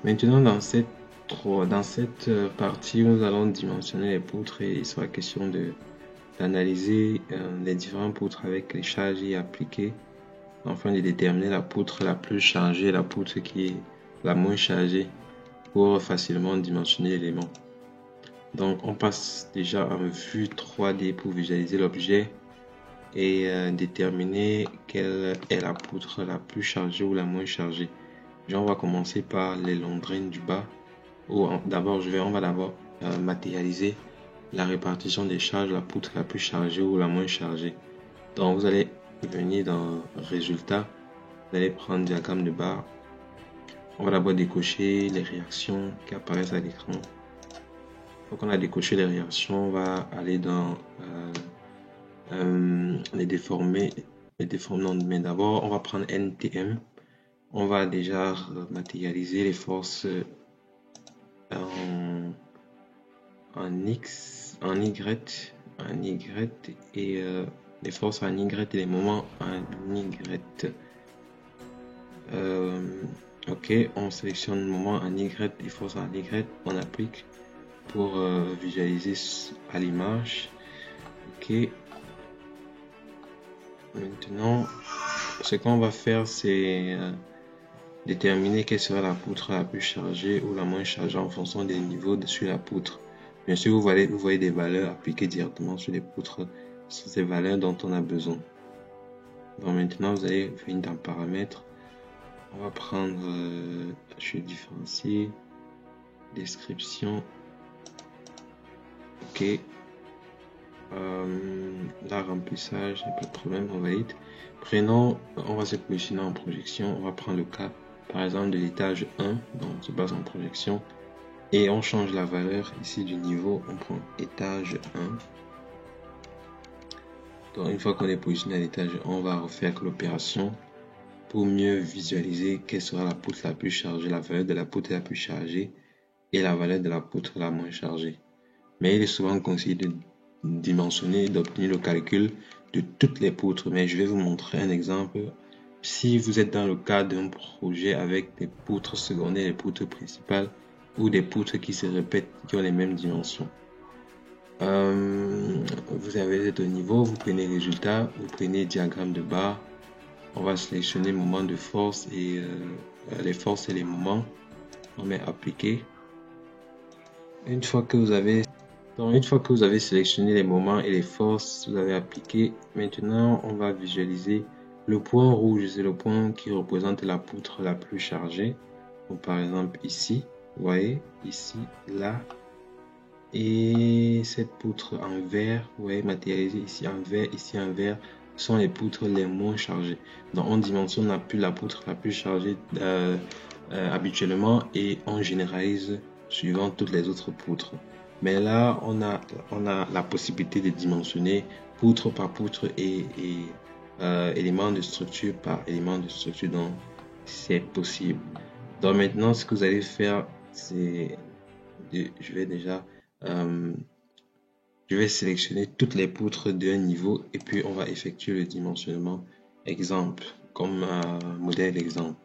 Maintenant, dans cette partie, nous allons dimensionner les poutres et il sera question d'analyser les différents poutres avec les charges y appliquées, afin de déterminer la poutre la plus chargée et la poutre qui est la moins chargée pour facilement dimensionner l'élément. Donc, on passe déjà en vue 3D pour visualiser l'objet et déterminer quelle est la poutre la plus chargée ou la moins chargée. On va commencer par les londrines du bas. D'abord, on va d'abord matérialiser la répartition des charges, la poutre la plus chargée ou la moins chargée. Donc, vous allez venir dans Résultat, vous allez prendre diagramme de barre. On va d'abord décocher les réactions qui apparaissent à l'écran. Une fois qu'on a décoché les réactions, on va aller dans les déformés. Non, mais d'abord, on va prendre NTM. On va déjà matérialiser les forces en X, en Y et les forces en Y et les moments en Y. Ok, on sélectionne le moment en Y, les forces en Y, on applique pour visualiser à l'image. Ok. Maintenant, ce qu'on va faire, c'est déterminer quelle sera la poutre la plus chargée ou la moins chargée en fonction des niveaux sur la poutre. Bien sûr, vous voyez des valeurs appliquées directement sur les poutres, sur ces valeurs dont on a besoin. Donc maintenant, vous allez venir dans Paramètres. On va prendre, je vais différencier, Description. Ok. Là, remplissage, pas de problème, on valide. Prénom, on va se positionner en projection. On va prendre le cas, par exemple, de l'étage 1, donc on se base en projection. Et on change la valeur ici du niveau, on prend étage 1. Donc une fois qu'on est positionné à l'étage 1, on va refaire l'opération pour mieux visualiser quelle sera la poutre la plus chargée, la valeur de la poutre la plus chargée et la valeur de la poutre la moins chargée. Mais il est souvent conseillé de dimensionner, d'obtenir le calcul de toutes les poutres. Mais je vais vous montrer un exemple. Si vous êtes dans le cadre d'un projet avec des poutres secondaires et des poutres principales ou des poutres qui se répètent, qui ont les mêmes dimensions. Vous avez au niveau, vous prenez résultat, vous prenez diagramme de barre. On va sélectionner moment de force et les forces et les moments. On met appliquer. Une fois que vous avez sélectionné les moments et les forces, vous avez appliqué. Maintenant, on va visualiser le point rouge, c'est le point qui représente la poutre la plus chargée. Donc, par exemple, ici, vous voyez, ici, là. Et cette poutre en vert, vous voyez, matérialisée ici en vert, sont les poutres les moins chargées. Donc, on dimensionne plus la poutre la plus chargée habituellement et on généralise suivant toutes les autres poutres. Mais là, on a la possibilité de dimensionner poutre par poutre et élément de structure par élément de structure. Donc, c'est possible. Donc, maintenant, ce que vous allez faire, c'est... je vais sélectionner toutes les poutres d'un niveau et puis on va effectuer le dimensionnement exemple, comme modèle exemple.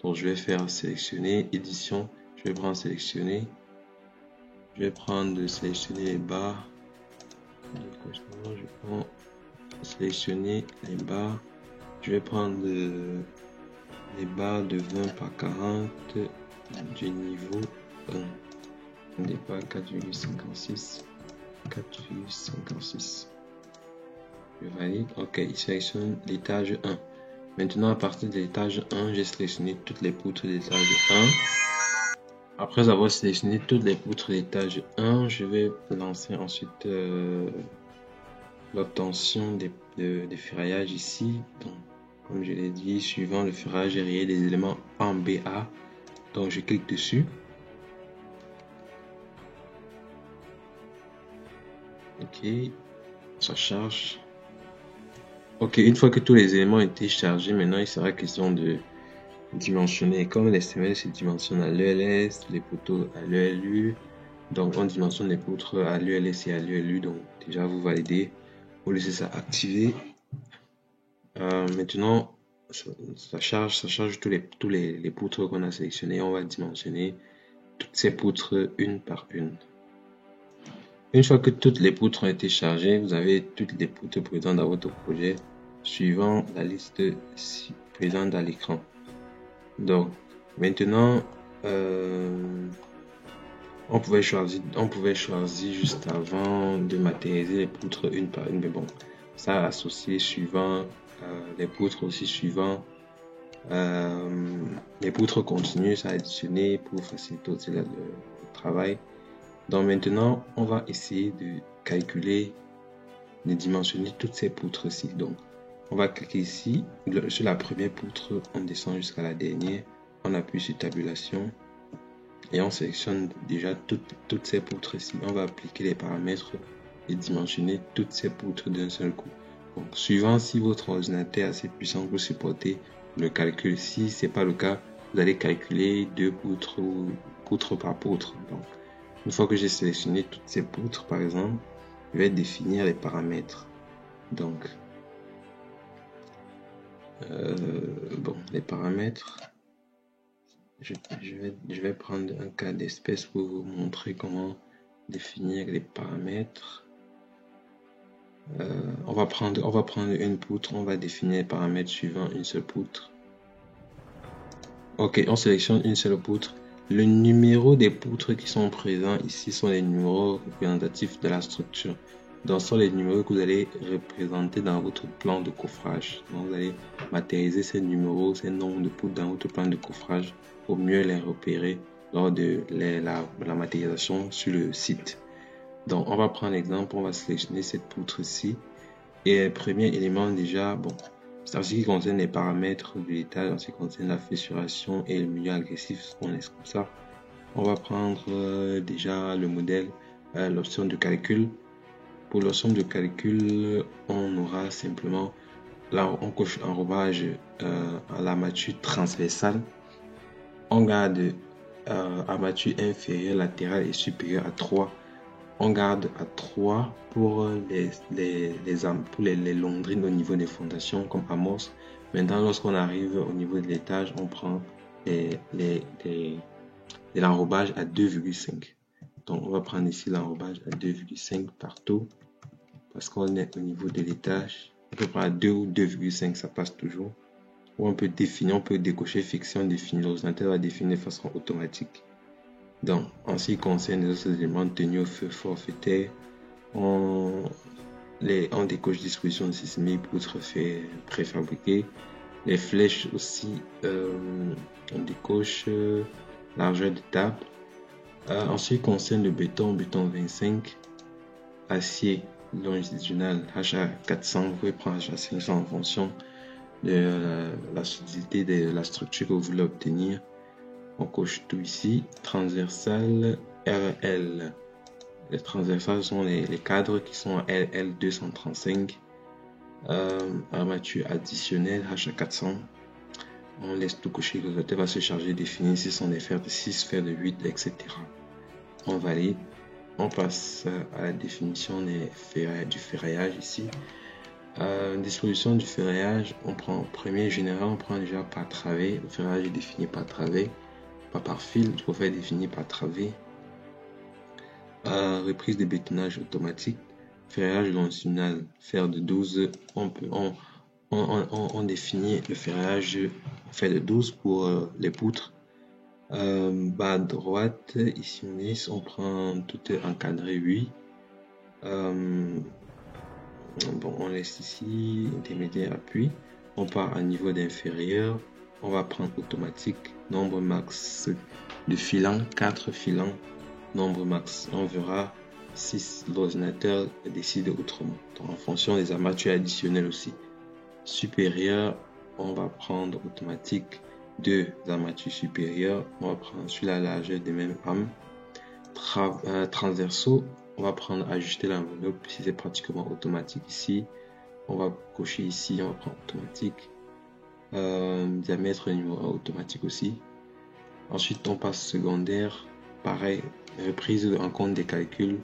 Donc, je vais faire sélectionner, édition, je vais prendre sélectionner. Je vais prendre sélectionner les barres. Je prends sélectionner les barres. Je vais prendre les barres de 20 par 40 du niveau 1. On départ 4,56. 4,56. Je valide. Ok, il sélectionne l'étage 1. Maintenant, à partir de l'étage 1, j'ai sélectionné toutes les poutres de l'étage 1. Après avoir sélectionné toutes les poutres d'étage 1, je vais lancer ensuite l'obtention des ferraillages ici. Donc, comme je l'ai dit, suivant le ferraillage aérien des éléments en BA. Donc, je clique dessus. Ok, ça charge. Ok, une fois que tous les éléments ont été chargés, maintenant il sera question de dimensionner. Comme les semelles se dimensionnent à l'ELS, les poteaux à l'ELU, donc on dimensionne les poutres à l'ELS et à l'ELU. Donc déjà vous validez, vous laissez ça activer. Maintenant ça charge les poutres qu'on a sélectionnés. On va dimensionner toutes ces poutres une par une. Une fois que toutes les poutres ont été chargées, vous avez toutes les poutres présentes dans votre projet suivant la liste présente à l'écran. Donc, maintenant, on pouvait choisir juste avant de matérialiser les poutres une par une, mais bon, ça associé suivant les poutres aussi suivant les poutres continues, ça additionner pour faciliter aussi le travail. Donc maintenant, on va essayer de calculer, de dimensionner toutes ces poutres-ci. Donc, on va cliquer ici, sur la première poutre, on descend jusqu'à la dernière, on appuie sur tabulation et on sélectionne déjà toutes ces poutres-ci. On va appliquer les paramètres et dimensionner toutes ces poutres d'un seul coup. Donc, suivant si votre ordinateur est assez puissant pour supporter le calcul. Si ce n'est pas le cas, vous allez calculer 2 poutres ou poutre par poutre. Donc, une fois que j'ai sélectionné toutes ces poutres, par exemple, je vais définir les paramètres. Donc, les paramètres, je vais prendre un cas d'espèce pour vous montrer comment définir les paramètres. On va prendre une poutre, on va définir les paramètres suivant une seule poutre. Ok, on sélectionne une seule poutre. Le numéro des poutres qui sont présents ici sont les numéros représentatifs de la structure. Donc, ce sont les numéros que vous allez représenter dans votre plan de coffrage. Donc, vous allez matérialiser ces numéros, ces nombres de poutres dans votre plan de coffrage pour mieux les repérer lors de la matérialisation sur le site. Donc, on va prendre l'exemple, on va sélectionner cette poutre-ci. Et le premier élément déjà, bon, c'est ce qui concerne les paramètres de l'étage, en ce qui concerne la fissuration et le milieu agressif, on laisse comme ça. On va prendre déjà le modèle, l'option de calcul. Pour l'option de calcul, on aura simplement, là on coche enrobage à l'armature transversale. On garde armature inférieure, latérale et supérieure à 3. On garde à 3 pour les londrines au niveau des fondations comme amorce. Maintenant, lorsqu'on arrive au niveau de l'étage, on prend l'enrobage à 2,5. Donc, on va prendre ici l'enrobage à 2,5 partout parce qu'on est au niveau de l'étage. On peut prendre à 2 ou 2,5, ça passe toujours. Ou on peut définir, on peut décocher fiction, définir. L'ordinateur va définir de façon automatique. Donc, en ce qui concerne les autres éléments tenus au feu forfaitaire, on décoche disposition de 6000 poutres préfabriquées. Les flèches aussi, on décoche largeur de table. En ce qui concerne le béton 25, acier longitudinal HA400, vous pouvez prendre HA500 en fonction de la solidité de la structure que vous voulez obtenir. On coche tout ici. Transversal RL. Les transversales sont les cadres qui sont LL235. Armature additionnelle HA400. On laisse tout cocher. Le ordinateur va se charger de définir si ce sont des fers de 6, fers de 8, etc. On valide. On passe à la définition du ferraillage ici. Disposition du ferraillage, on prend premier général, on prend déjà par travée. Le ferraillage est défini par travée, pas par fil. Je préfère définir par travée. Reprise de bétonnage automatique, ferraillage longitudinal, fer de 12. On définit le ferraillage fer de 12 pour les poutres. Bas à droite, ici on prend tout encadré 8. Bon, on laisse ici intermédiaire appui. On part à niveau d'inférieur. On va prendre automatique. Nombre max de filants, 4 filants. Nombre max. On verra si l'ordinateur décide autrement. Donc, en fonction des armatures additionnelles aussi. Supérieur, on va prendre automatique 2 armatures supérieures. On va prendre sur la largeur des mêmes rames. Transversaux, on va prendre ajuster l'enveloppe si c'est pratiquement automatique ici. On va cocher ici, on va prendre automatique. Diamètre numéro 1 automatique aussi. Ensuite, on passe secondaire. Pareil, reprise en compte des calculs.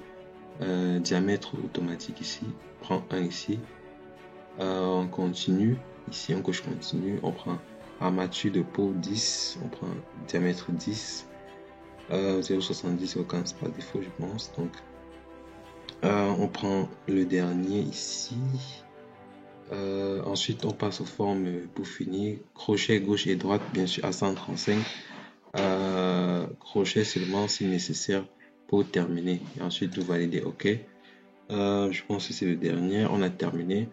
Diamètre automatique ici. Prends 1 ici. On continue. Ici, on coche continue. On prend armature de peau 10. On prend diamètre 10. 0,70 au cas par défaut, je pense. Donc, on prend le dernier ici. Ensuite, on passe aux formes pour finir. Crochet gauche et droite, bien sûr, à 135. Crochet seulement si nécessaire pour terminer. Et ensuite, vous validez OK. Je pense que c'est le dernier. On a terminé.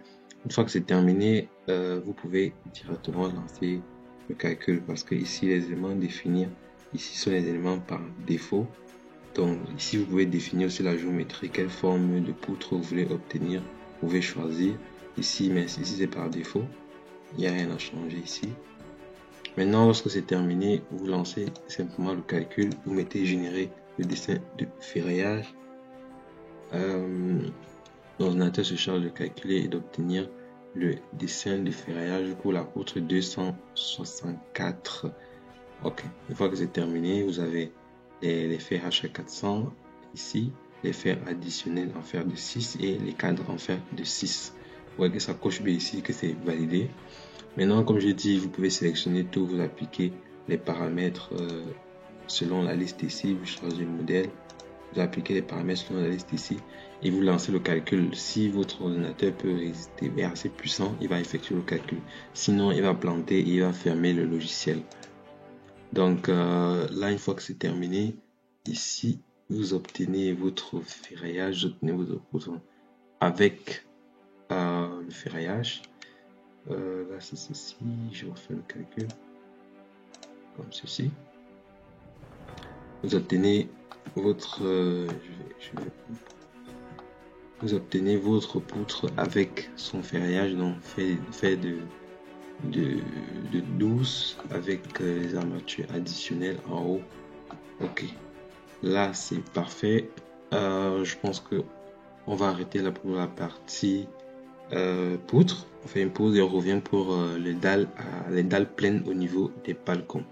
Une fois que c'est terminé, vous pouvez directement lancer le calcul parce que ici, les éléments définir, ici sont les éléments par défaut. Donc, ici, vous pouvez définir aussi la géométrie, quelle forme de poutre vous voulez obtenir. Vous pouvez choisir ici, mais ici, c'est par défaut. Il n'y a rien à changer ici. Maintenant, lorsque c'est terminé, vous lancez simplement le calcul. Vous mettez générer le dessin de ferraillage. L'ordinateur se charge de calculer et d'obtenir le dessin de ferraillage pour la poutre 264. Ok, une fois que c'est terminé, vous avez les fers HA400 ici, les fers additionnels en fer de 6 et les cadres en fer de 6. Vous voyez que ça coche bien ici, que c'est validé. Maintenant, comme je dis, vous pouvez sélectionner tout, vous appliquez les paramètres selon la liste ici, vous changez le modèle, vous appliquez les paramètres selon la liste ici et vous lancez le calcul. Si votre ordinateur peut résister, est assez puissant, il va effectuer le calcul. Sinon, il va planter et il va fermer le logiciel. Donc là, une fois que c'est terminé, ici, vous obtenez votre ferraillage, vous obtenez votre poutre avec le ferraillage. Là, c'est ceci. Je refais le calcul comme ceci. Vous obtenez votre vous obtenez votre poutre avec son ferraillage, donc fait de 12 avec les armatures additionnelles en haut. Ok, là c'est parfait. Je pense que on va arrêter là pour la partie poutre. On fait une pause et on revient pour les dalles pleines au niveau des balcons.